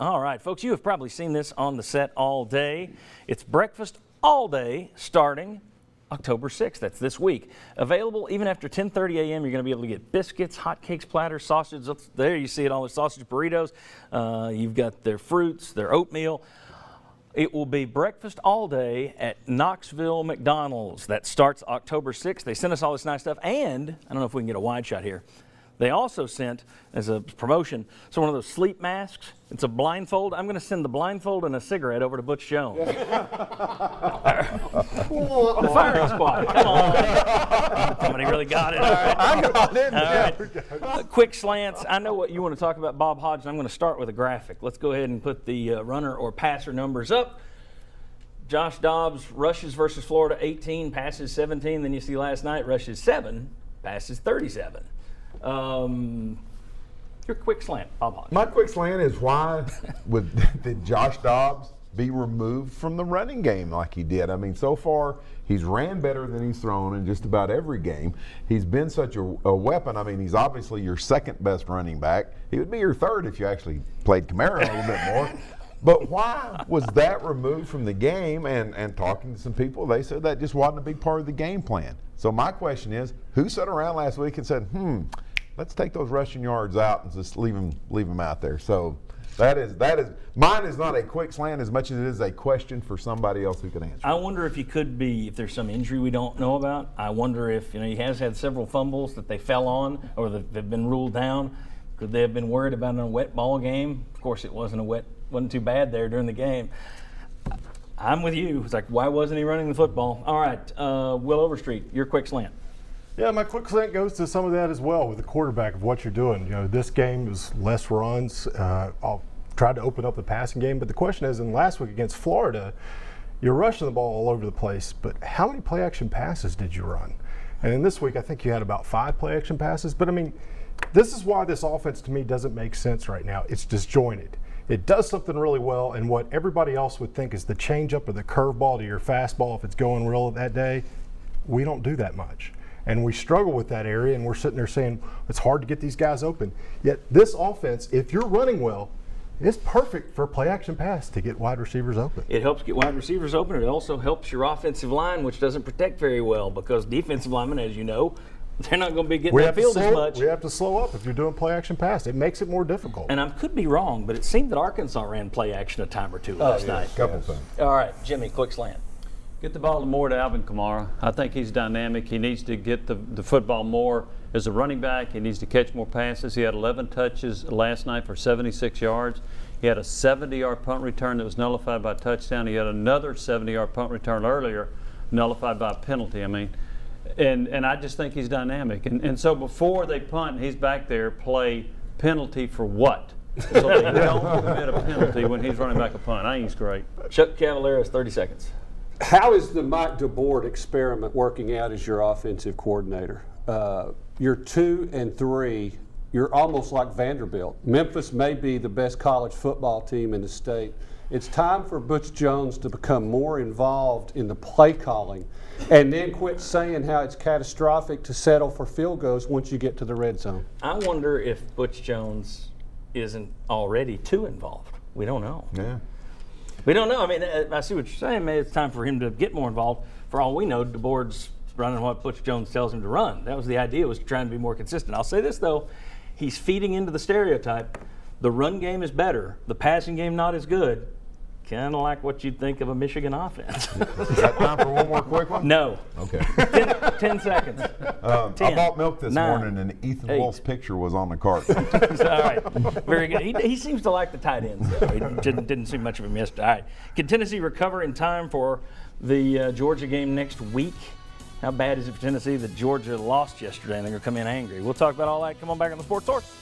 All right, folks, you have probably seen this on the set all day. It's breakfast all day starting October 6th. That's this week. Available even after 10:30 a.m. You're going to be able to get biscuits, hotcakes, platters, sausage. There you see it, all the sausage burritos. You've got their fruits, their oatmeal. It will be breakfast all day at Knoxville McDonald's. That starts October 6th. They sent us all this nice stuff, and I don't know if we can get a wide shot here. They also sent, as a promotion, one of those sleep masks. It's a blindfold. I'm going to send the blindfold and a cigarette over to Butch Jones. The firing squad. Come on. Somebody really got it. All right. I got it. All right. Quick slants. I know what you want to talk about, Bob Hodgson. I'm going to start with a graphic. Let's go ahead and put the runner or passer numbers up. Josh Dobbs rushes versus Florida 18, passes 17. Then you see last night rushes 7, passes 37. Your quick slant, Bob Hodge. My quick slant is why did Josh Dobbs be removed from the running game like he did? I mean, so far he's ran better than he's thrown in just about every game. He's been such a weapon. I mean, he's obviously your second best running back. He would be your third if you actually played Kamara a little bit more. But why was that removed from the game? And talking to some people, they said that just wasn't a big part of the game plan. So my question is, who sat around last week and said, let's take those rushing yards out and just leave them out there? So that is mine is not a quick slant as much as it is a question for somebody else who can answer. I wonder if he could be, if there's some injury we don't know about. I wonder if, he has had several fumbles that they fell on or that they've been ruled down. Could they have been worried about a wet ball game? Of course, it wasn't too bad there during the game. I'm with you. It's like, why wasn't he running the football? All right, Will Overstreet, your quick slant. Yeah, my quick slant goes to some of that as well with the quarterback of what you're doing. This game is less runs. I'll try to open up the passing game, but the question is, in last week against Florida, you're rushing the ball all over the place, but how many play-action passes did you run? And in this week, I think you had about 5 play-action passes, but I mean, this is why this offense to me doesn't make sense right now. It's disjointed. It does something really well, and what everybody else would think is the changeup or the curveball to your fastball, if it's going real that day, we don't do that much. And we struggle with that area, and we're sitting there saying it's hard to get these guys open. Yet this offense, if you're running well, it's perfect for play-action pass to get wide receivers open. It helps get wide receivers open. It also helps your offensive line, which doesn't protect very well because defensive linemen, as you know, they're not going to be getting that field as much. We have to slow up if you're doing play-action pass. It makes it more difficult. And I could be wrong, but it seemed that Arkansas ran play-action a time or two last night. A couple times. All right, Jimmy, quick slant. Get the ball more to Alvin Kamara. I think he's dynamic. He needs to get the football more as a running back. He needs to catch more passes. He had 11 touches last night for 76 yards. He had a 70-yard punt return that was nullified by a touchdown. He had another 70-yard punt return earlier, nullified by a penalty. I mean, and I just think he's dynamic. And so before they punt, he's back there, play penalty for what? So they don't commit a penalty when he's running back a punt. I think he's great. Chuck Cavaleras, 30 seconds. How is the Mike DeBoard experiment working out as your offensive coordinator? You're 2 and 3. You're almost like Vanderbilt. Memphis may be the best college football team in the state. It's time for Butch Jones to become more involved in the play calling and then quit saying how it's catastrophic to settle for field goals once you get to the red zone. I wonder if Butch Jones isn't already too involved. We don't know. Yeah. We don't know. I mean, I see what you're saying. Maybe it's time for him to get more involved. For all we know, DeBoard's running what Butch Jones tells him to run. That was the idea, was trying to be more consistent. I'll say this, though. He's feeding into the stereotype. The run game is better. The passing game not as good. Kind of like what you'd think of a Michigan offense. Is that time for one more quick one? No. Okay. 10 seconons. 10, I bought milk this 9, morning, and Ethan 8. Wolf's picture was on the cart. All right. Very good. He seems to like the tight ends, though. He didn't see much of him yesterday. All right. Can Tennessee recover in time for the Georgia game next week? How bad is it for Tennessee that Georgia lost yesterday and they're going to come in angry? We'll talk about all that. Come on back on the Sports Source.